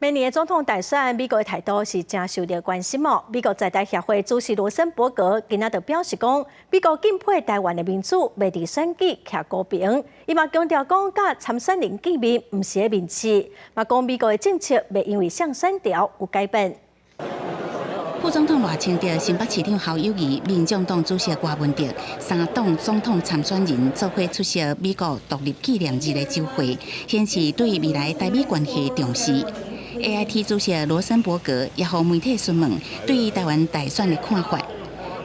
明年的总统大选，美国的态度是真受到关心哦。美国在台协会主席罗森伯格今仔就表示讲，美国敬佩台湾的民主，袂伫选举徛高平。伊嘛强调讲，甲参选人见面毋是个面子，嘛讲美国的政策袂因为上选调有改变。 副总统赖清德、新北市长侯友宜、民众党主席郭文哲三党总统参选人做伙出席美国独立纪念日的酒会，显示对未来台美关系的重视。AIT 主席罗森伯格也向媒体询问对台湾大选的看法。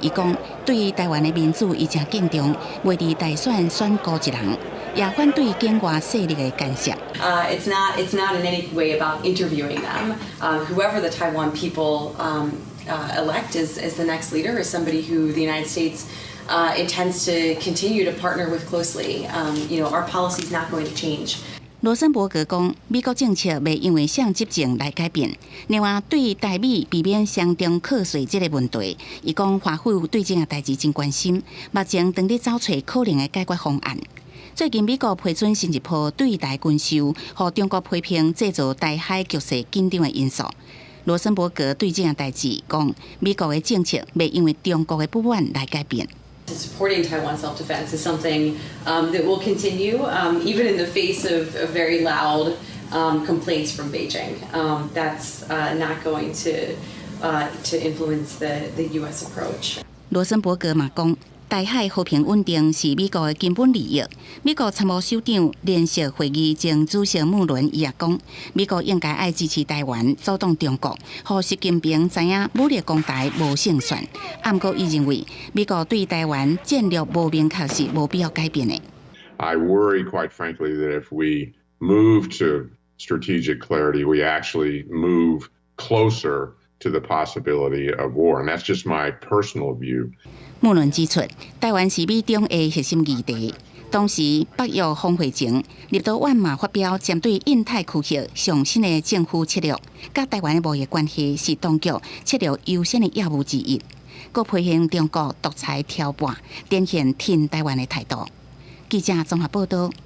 伊讲，对台湾的民主伊真敬重，袂伫大选选孤一人，也反对境外势力的干涉。It's not in any way about interviewing them. Whoever the Taiwan people elect as the next leader is somebody who the United States intends to continue to partner with closely. Our policy is not going to change. 罗森伯格讲，美国政策袂因为向执政来改变。另外，对台美避免双重课税这个问题，伊讲华府对这件代志真关心，目前正在找找可能的解决方案。最近美国批准新一波对台军售，和中国批评制造台海局势紧张的因素。罗森伯格对这件代志讲，美国的政策袂因为中国的不满来改变。 Supporting Taiwan self-defense is something that will continue, even in the face of very loud complaints from Beijing. That's not going to influence the U.S. approach. 罗森伯格嘛讲，台海和平稳定是美国的根本利益。美国参谋首长联席会议前主席穆伦伊也讲，美国应该爱支持台湾，阻挡中国，让习近平知影武力攻台无胜算。不过，伊认为美国对台湾战略无明确是无必要改变的。I worry, quite frankly, that if we move to strategic clarity, we actually move closer to the possibility of war, and that's just my personal view. 穆伦指出，台湾是美中的核心议题。当时北约峰会前，立陶宛嘛发表针对印太区域上新的政府策略，甲台湾的贸易关系是当局策略优先的业务之一。佮批评中国独裁挑拨，展现挺台湾的态度。记者综合报道。